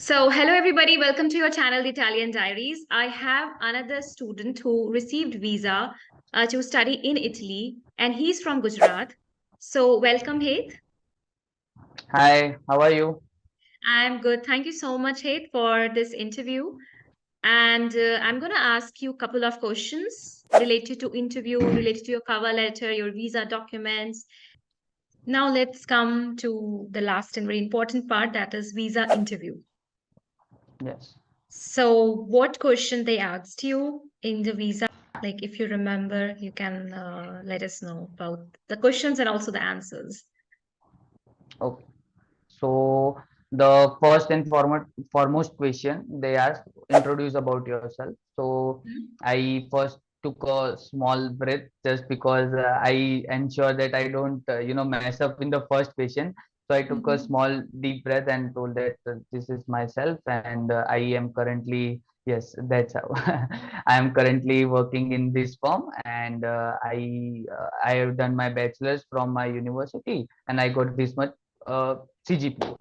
Hello everybody, welcome to your channel, The Italian Diaries. I have another student who received visa to study in Italy, and he's from Gujarat. So, welcome, Heath. Hi, how are you? I'm good. Thank you so much, Heath, for this interview. And I'm going to ask you a couple of questions related to interview, related to your cover letter, your visa documents. Now, let's come to the last and very important part, that is visa interview. Yes. So, what question they asked you in the visa? Like, if you remember, you can let us know about the questions and also the answers. Okay. So the first and foremost question they asked, introduce about yourself. So Mhm. I first took a small breath just because I ensure that I don't, mess up in the first question. So I took a Mhm. small deep breath and told that this is myself and I am currently, yes, that's how I am currently working in this firm and I have done my bachelor's from my university and I got this much CGPA.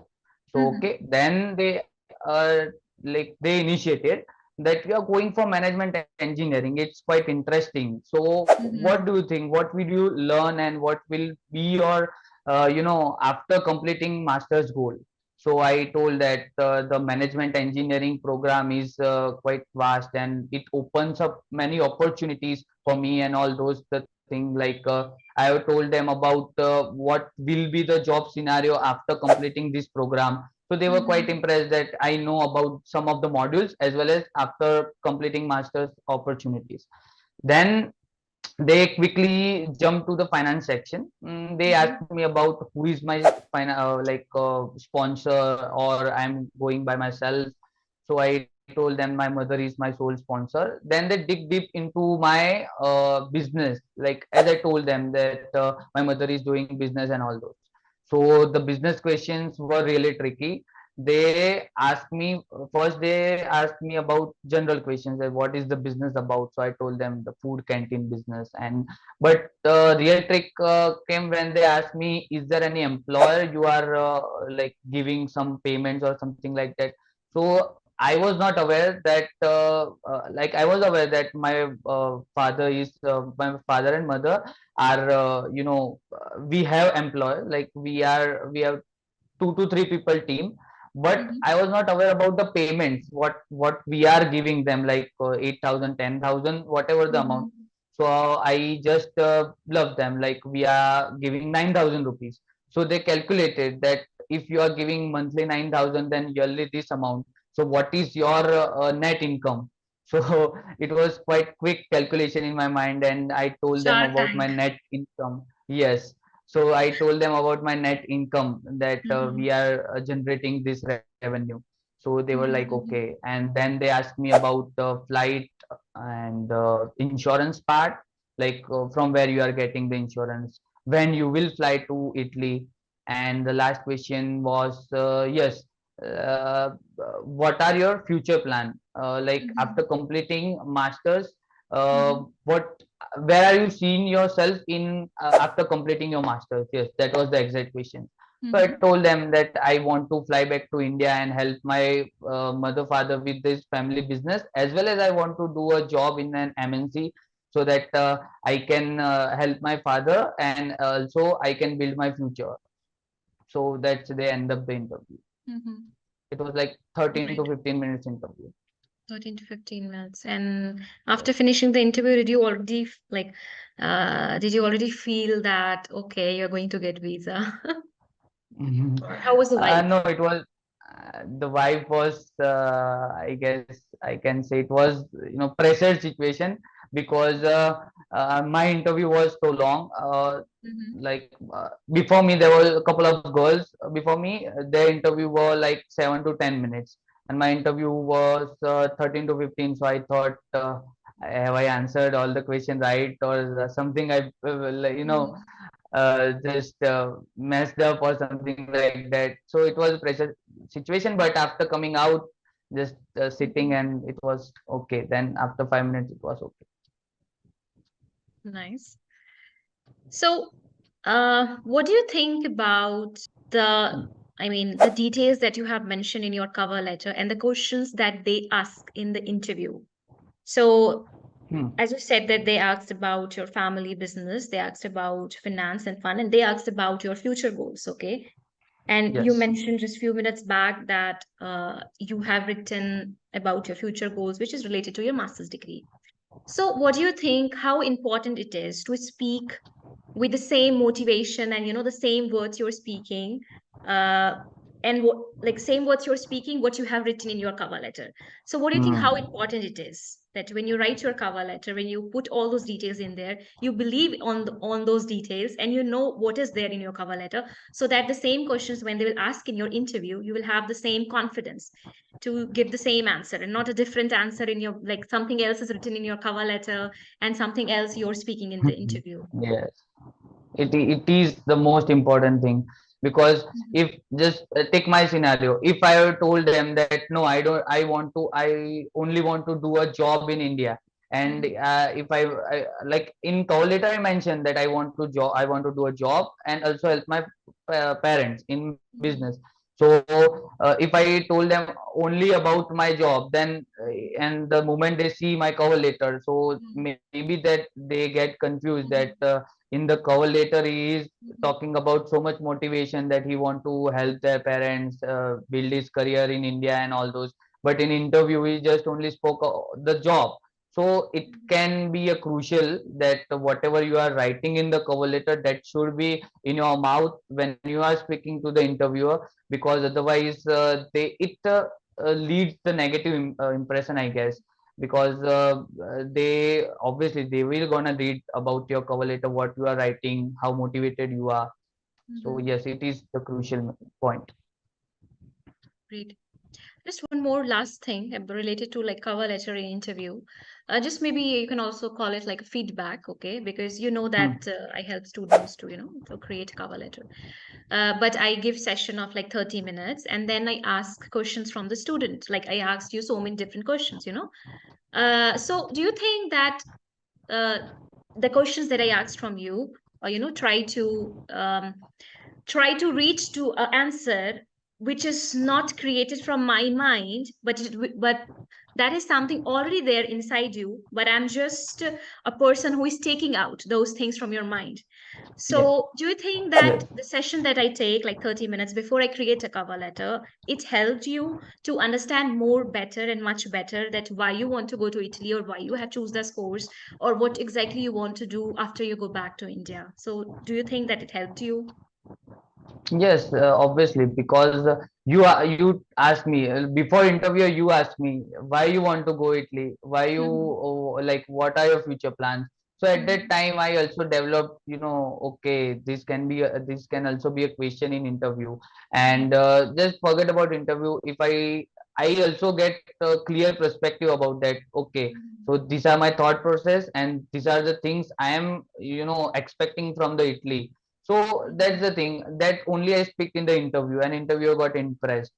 So Mhm. okay, then they initiated that we are going for management engineering. It's quite interesting. So Mhm. what do you think? What will you learn and what will be your after completing master's goal? So I told that the management engineering program is quite vast and it opens up many opportunities for me and all those the thing like I have told them about what will be the job scenario after completing this program. So they were quite Mhm. impressed that I know about some of the modules as well as after completing master's opportunities. Then they quickly jump to the finance section. They asked Mhm. me about who is my sponsor or I'm going by myself. So I told them my mother is my sole sponsor. Then they dig deep into my business. Like as I told them that my mother is doing business and all those. So the business questions were really tricky. They asked me first. They asked me about general questions like what is the business about. So I told them the food canteen business. And but the real trick came when they asked me, is there any employer you are like giving some payments or something like that? So I was not aware that like I was aware that my father and mother are we have employer, like we have 2 to 3 people team, but Mhm. I was not aware about the payments, what we are giving them, like 8,000 whatever the amount. Mhm. So I just love them, like we are giving 9,000 rupees. So they calculated that if you are giving monthly 9,000, then yearly this amount. So what is your net income? So it was quite quick calculation in my mind, and I told them Shark about my Tank. net income. Yes. So I told them about my net income that we Mhm. are generating this revenue. So they were like, Mhm. okay. Mhm. And then they asked me about the flight and insurance part, like from where you are getting the insurance, when you will fly to Italy. And the last question was, yes, what are your future plan? Like after Mhm. completing masters, Mhm. what where are you seeing yourself in after completing your masters? Yes, that was the exact question. So I Mhm. told them that I want to fly back to India and help my mother father with this family business, as well as I want to do a job in an MNC so that I can help my father and also I can build my future. So that's the end of the interview. Mhm. It was like 13 to Great. 15 minutes interview. 13 to 15 minutes. And after finishing the interview, did you already did you already feel that, okay, you're going to get visa? Or how was the vibe? No, it was the vibe was I guess I can say it was pressure situation because my interview was so long. Mm-hmm. Like before me, there were a couple of girls before me. Their interview were like 7 to 10 minutes, and my interview was 13 to 15. So I thought, have I answered all the questions right, or something I like, Mm-hmm. just messed up or something like that. So it was a pressure situation, but after coming out, just sitting, Mm-hmm. and it was okay. Then after 5 minutes, it was okay. Nice. So, what do you think about the I mean, the details that you have mentioned in your cover letter and the questions that they ask in the interview. So, Hmm. as you said, that they asked about your family business, they asked about finance and fun, and they asked about your future goals. Okay. And you Yes. mentioned just a few minutes back that you have written about your future goals, which is related to your master's degree. So, what do you think? How important it is to speak with the same motivation and the same words you're speaking, uh, and what like same words you're speaking, what you have written in your cover letter. So, what do you think? How Hmm. important it is that when you write your cover letter, when you put all those details in there, you believe on those details, and you know what is there in your cover letter, so that the same questions when they will ask in your interview, you will have the same confidence to give the same answer and not a different answer in your like something else is written in your cover letter and something else you're speaking in the interview. Yes. It is the most important thing, because Mhm. if just take my scenario, if I have told them that no, I don't, I only want to do a job in India, and Mhm. if I like in call letter I mentioned that I want to do a job and also help my parents in business. Mhm. So if I told them only about my job, then and the moment they see my cover letter, so Mhm. maybe that they get confused that Mhm. in the cover letter he is Mhm. talking about so much motivation that he want to help their parents build his career in India and all those, but in interview he just only spoke the job. So it Mhm. can be a crucial that whatever you are writing in the cover letter, that should be in your mouth when you are speaking to the interviewer, because otherwise they it leads the negative impression, I guess, because they obviously they will gonna read about your cover letter, what you are writing, how motivated you are. So Mhm. yes, it is the crucial point. Great. Just one more last thing related to like cover letter in interview. Just maybe you can also call it like a feedback, okay? Because you know Hmm. that I help students to, to create cover letter. But I give session of like 30 minutes and then I ask questions from the student. Like I asked you so many different questions. So do you think that uh, the questions that I asked from you, try to reach to an answer which is not created from my mind, but that is something already there inside you, but I'm just a person who is taking out those things from your mind. Yes. So do you think that Yes. the session that I take like 30 minutes before I create a cover letter, it helped you to understand more better and much better that why you want to go to Italy or why you have choose this course or what exactly you want to do after you go back to India? So do you think that it helped you? Yes, obviously, because you asked me before interview. You asked me why you want to go Italy, why you Mhm. like what are your future plans. So at that Mhm. time, I also developed, okay, this can also be a question in interview, and just forget about interview. If I also get a clear perspective about that. Okay, Mhm. so these are my thought process, and these are the things I am, expecting from the Italy. So that's Mhm. the thing that only I speak in the interview, and interviewer got impressed.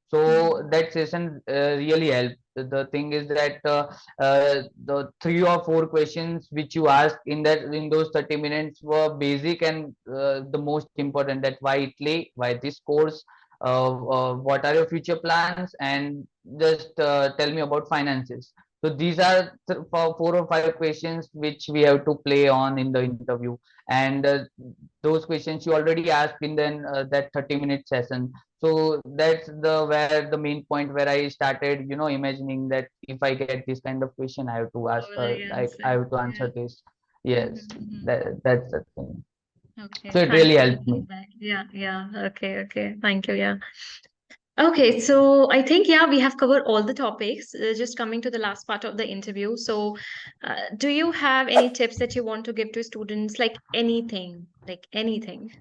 So Mhm. that session really helped. The thing is that the 3 or 4 questions which you asked in those 30 minutes were basic and the most important. That why Italy, why this course, what are your future plans, and just tell me about finances. So these are 4 or 5 questions which we have to play on in the interview, and those questions you already asked in then that 30-minute session. So that's the where the main point where I started, imagining that if I get this kind of question, I have to ask, What are the like I answer? have to answer Yeah. this. Mhm. Yes, Mhm. that's the thing. Okay. So it Thanks really for the helped me. feedback. Yeah. Yeah. Okay. Okay. Thank you. Yeah. Okay, so I think, yeah, we have covered all the topics. Just coming to the last part of the interview. So, do you have any tips that you want to give to students? Like anything, like anything.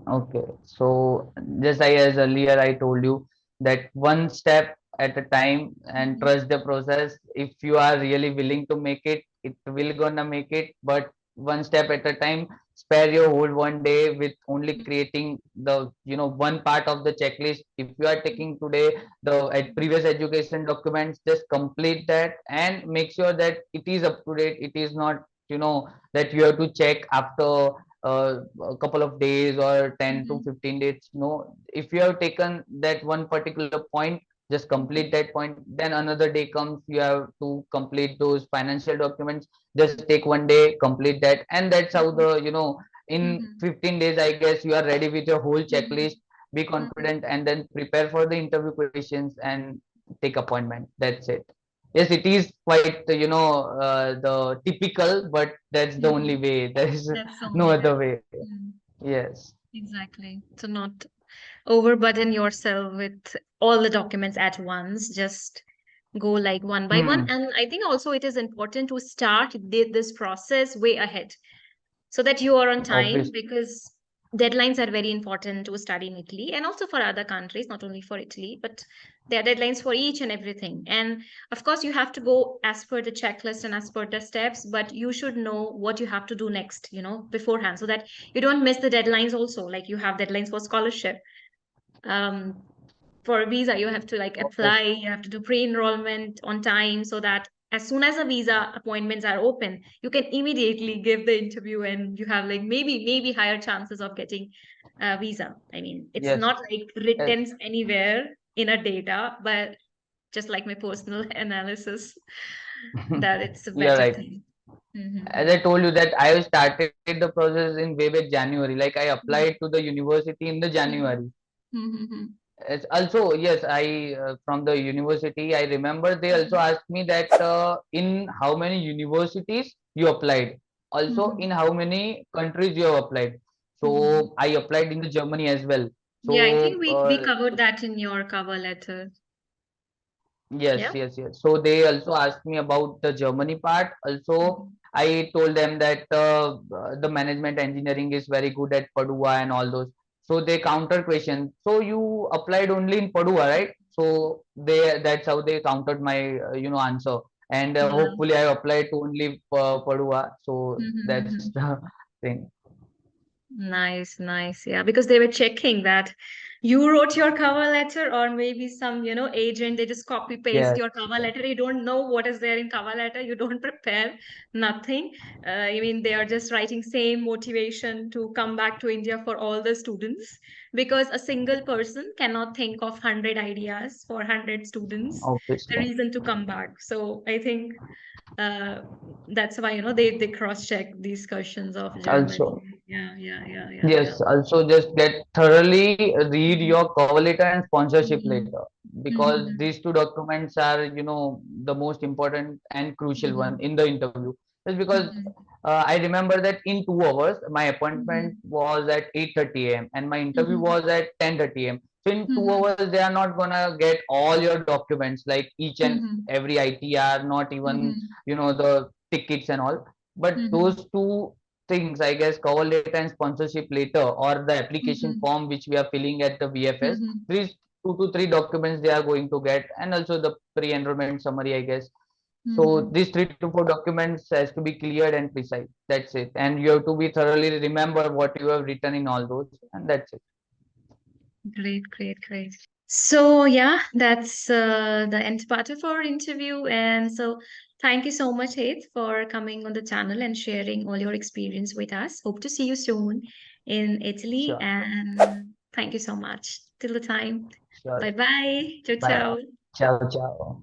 Okay, so just as earlier I told you that one step at a time and Mhm. trust the process. If you are really willing to make it, it will gonna make it. But one step at a time. Spare your whole one day with only creating the one part of the checklist. If you are taking today the previous education documents, just complete that and make sure that it is up to date. It is not that you have to check after a couple of days or 10 to Mhm. 15 days. No, if you have taken that one particular point, just Mhm. complete that point. Then another day comes, you have to complete those financial documents. Just take one day, complete that, and that's how Mhm. the, in Mhm. 15 days, I guess you are ready with your whole checklist. Mhm. Be Mhm. confident and then prepare for the interview questions and take appointment. That's it. Yes, it is quite, the typical, but that's the only Mhm. way. There is That's the no only way. other way. Mm. Yes. Exactly. To not overburden yourself with all the documents at once. Just go like one by one. Hmm. And I think also it is important to start this process way ahead so that you are on time Obviously. because deadlines are very important to study in Italy and also for other countries, not only for Italy, but there are deadlines for each and everything. And of course, you have to go as per the checklist and as per the steps, but you should know what you have to do next, beforehand so that you don't miss the deadlines also. Like you have deadlines for scholarship. Um, for a visa you have to like apply, Obviously. you have to do pre-enrollment on time so that as soon as the visa appointments are open you can immediately give the interview and you have like maybe higher chances of getting a visa. I mean it's Yes. not like Yes. written anywhere in a data, but just like my personal analysis that it's a You're better right. thing. Mm-hmm. As I told you that I have started the process in way back January. Like I applied to the university in the January. Mm-hmm. It's also, yes, I from the university, I remember they also asked me that in how many universities you applied, also Mm-hmm. in how many countries you have applied. Mm-hmm. So I applied in the Germany as well. Yeah, I think So we covered that in your cover letter. yes, Yeah. yes, yes. So they also asked me about the Germany part. Also, Mhm. I told them that the management engineering is very good at Padua and all those. So they counter question. So you applied only in Padua, right? So that's how they countered my answer. And Yeah. hopefully I applied to only Padua. So that's Mhm. the thing. Nice, nice. Yeah, because they were checking that you wrote your cover letter, or maybe some, agent, they just copy paste Yes, your cover letter. You don't know what is there in cover letter. You don't prepare nothing. I mean, they are just writing same motivation to come back to India for all the students because a single person cannot think of 100 ideas for 100 students, the obviously. reason to come back. So I think uh, that's why they cross check these questions of Also. Germany. Yeah, yeah, yeah, yeah, yeah. Yes, also just get thoroughly read Mhm. your cover letter and sponsorship Mhm. letter because Mhm. these two documents are, the most important and crucial one Mhm. in the interview. Just because Mhm. I remember that in 2 hours, my appointment Mhm. was at 8:30 a.m. and my interview Mhm. was at 10:30 a.m. So in two Mhm. hours, they are not gonna get all your documents like each and Mhm. every ITR, not even, Mhm. the tickets and all. But Mhm. those two things, I guess, cover letter and sponsorship letter or the application Mhm. form which we are filling at the VFS, Mhm. these 2 to 3 documents they are going to get, and also the pre-enrollment summary, I guess. So Mhm. these 3 to 4 documents has to be cleared and precise. That's it. And you have to be thoroughly remember what you have written in all those, and that's it. Great, great, great. So yeah, that's the end part of our interview. And so thank you so much, Heath, for coming on the channel and sharing all your experience with us. Hope to see you soon in Italy. Sure, And thank you so much. Till the time. sure. Bye bye. Ciao, Bye. ciao. Ciao, ciao.